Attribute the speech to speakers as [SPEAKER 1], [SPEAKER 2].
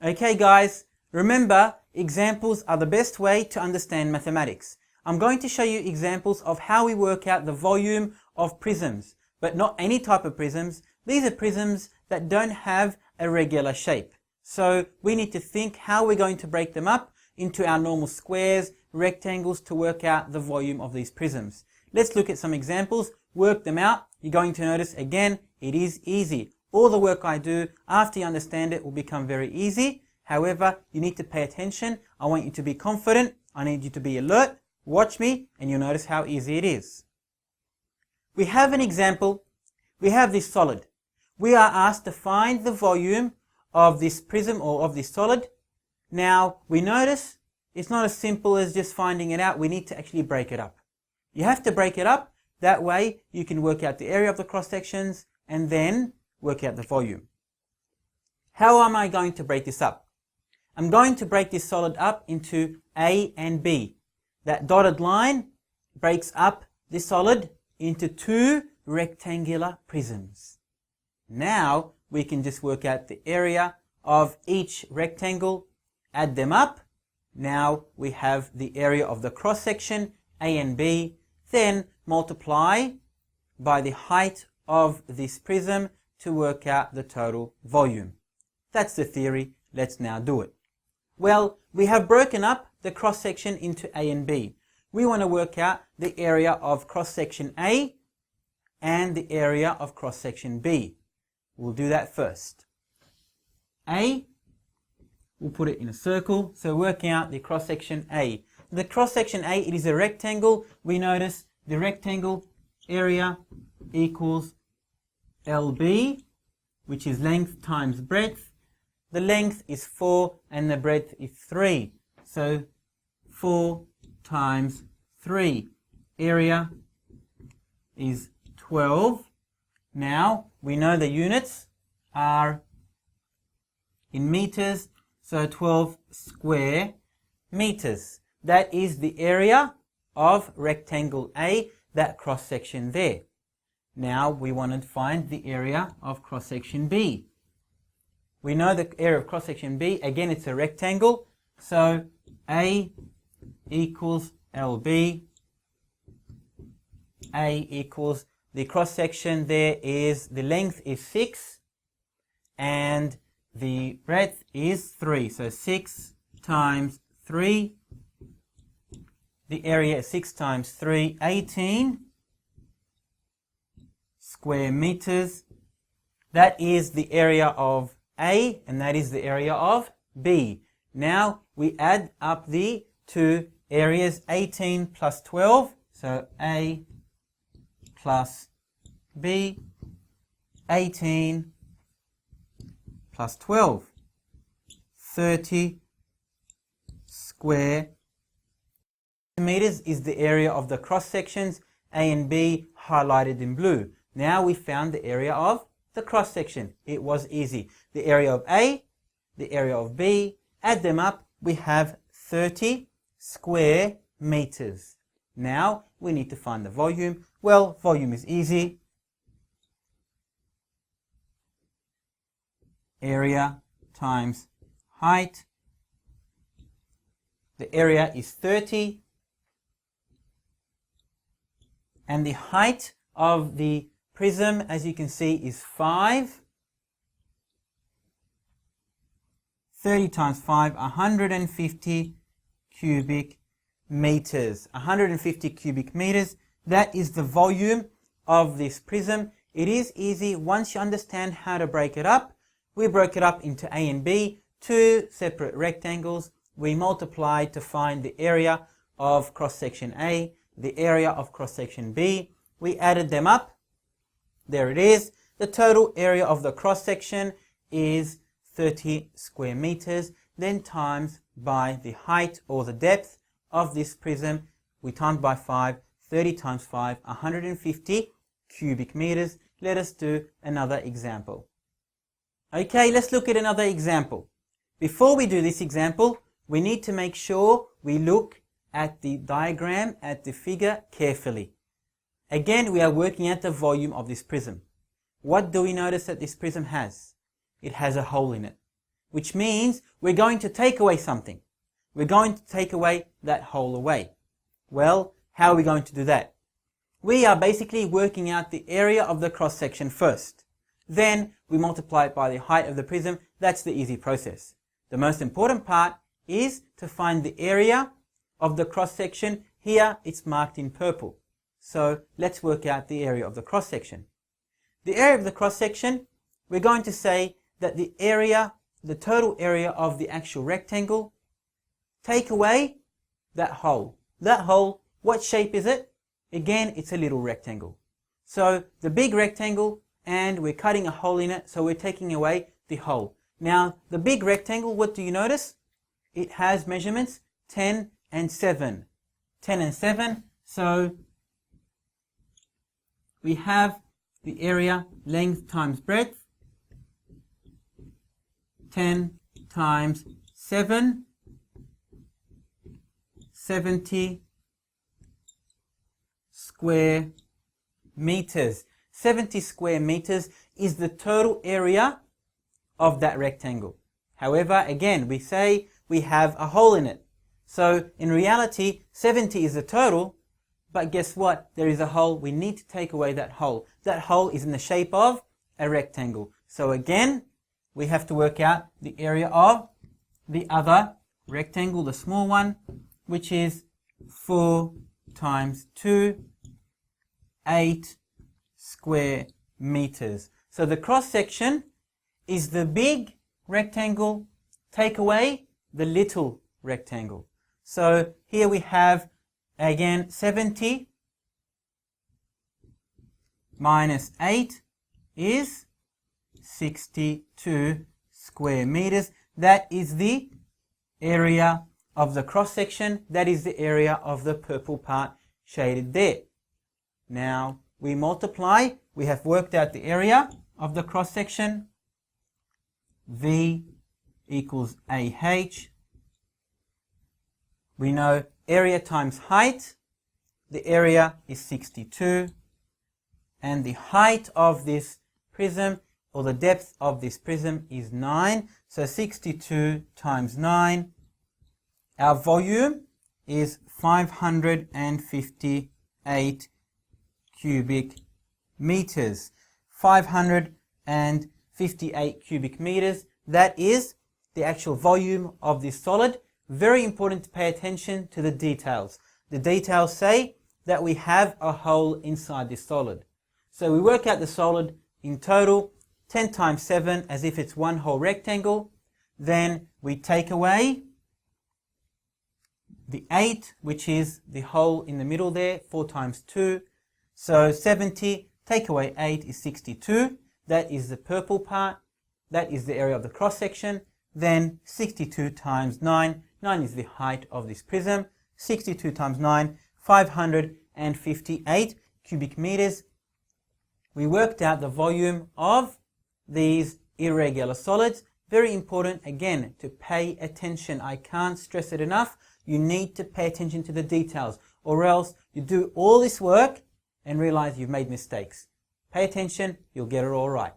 [SPEAKER 1] Okay guys, remember, examples are the best way to understand mathematics. I'm going to show you examples of how we work out the volume of prisms, but not any type of prisms. These are prisms that don't have a regular shape. So we need to think how we're going to break them up into our normal squares, rectangles to work out the volume of these prisms. Let's look at some examples, work them out. You're going to notice again, it is easy. All the work I do after you understand it will become very easy. However, you need to pay attention. I want you to be confident. I need you to be alert. Watch me and you'll notice how easy it is. We have an example. We have this solid. We are asked to find the volume of this prism or of this solid. Now, we notice it's not as simple as just finding it out. We need to actually break it up. You have to break it up. That way, you can work out the area of the cross sections and then work out the volume. How am I going to break this up? I'm going to break this solid up into A and B. That dotted line breaks up this solid into two rectangular prisms. Now we can just work out the area of each rectangle, add them up. Now we have the area of the cross section A and B, then multiply by the height of this prism to work out the total volume. That's the theory. Let's now do it. Well, we have broken up the cross section into A and B. We want to work out the area of cross section A and the area of cross section B. We'll do that first. A, we'll put it in a circle, so working out the cross section A. The cross section A, it is a rectangle. We notice the rectangle area equals LB, which is length times breadth. The length is 4 and the breadth is 3. So 4 times 3. Area is 12. Now we know the units are in meters, so 12 square meters. That is the area of rectangle A, that cross section there. Now we want to find the area of cross section B. We know the area of cross section B, again it's a rectangle, so A equals LB. A equals the cross section there is, the length is 6 and the breadth is 3. So 6 times 3, the area is 6 times 3, 18 square meters. That is the area of A and that is the area of B. Now we add up the two areas, 18 plus 12, so A plus B, 18 plus 12, 30 square meters is the area of the cross sections A and B highlighted in blue. Now we found the area of the cross section. It was easy. The area of A, the area of B, add them up, we have 30 square meters. Now we need to find the volume. Well, volume is easy. Area times height. The area is 30 and the height of the prism, as you can see, is 5. 30 times 5, 150 cubic meters. 150 cubic meters. That is the volume of this prism. It is easy once you understand how to break it up. We broke it up into A and B, two separate rectangles. We multiplied to find the area of cross section A, the area of cross section B. We added them up. There it is. The total area of the cross section is 30 square meters, then times by the height or the depth of this prism. We times by 5, 30 times 5, 150 cubic meters. Let us do another example. Okay, let's look at another example. Before we do this example, we need to make sure we look at the diagram, at the figure carefully. Again, we are working out the volume of this prism. What do we notice that this prism has? It has a hole in it. which means we're going to take away something. We're going to take away that whole away. Well, how are we going to do that? We are basically working out the area of the cross-section first. Then we multiply it by the height of the prism. That's the easy process. The most important part is to find the area of the cross-section. Here it's marked in purple. So let's work out the area of the cross-section. The area of the cross-section, we're going to say that the total area of the actual rectangle, take away that hole. That hole, what shape is it? Again, it's a little rectangle. So the big rectangle, and we're cutting a hole in it, so we're taking away the hole. Now, the big rectangle, what do you notice? It has measurements 10 and 7. 10 and 7, so we have the area length times breadth, 10 times 7, 70 square meters. 70 square meters is the total area of that rectangle. However, again, we say we have a hole in it. So in reality, 70 is the total, but guess what? There is a hole. We need to take away that hole. That hole is in the shape of a rectangle. So again, we have to work out the area of the other rectangle, the small one, which is 4 times 2, 8 square meters. So the cross section is the big rectangle, take away the little rectangle. So here we have again 70 minus 8 is 62 square meters. That is the area of the cross section. That is the area of the purple part shaded there. Now we multiply. We have worked out the area of the cross section. V equals AH. We know area times height. The area is 62. And the height of this prism, or the depth of this prism, is 9. So 62 times 9. Our volume is 558 cubic meters. 558 cubic meters. That is the actual volume of this solid. Very important to pay attention to the details. The details say that we have a hole inside this solid. So we work out the solid in total 10 times 7 as if it's one whole rectangle. Then we take away the 8, which is the hole in the middle there, 4 times 2. So 70, take away 8 is 62. That is the purple part. That is the area of the cross section. Then 62 times 9. 9 is the height of this prism. 62 times 9, 558 cubic meters. We worked out the volume of these irregular solids. Very important, again, to pay attention. I can't stress it enough. You need to pay attention to the details, or else you do all this work and realize you've made mistakes. Pay attention, you'll get it all right.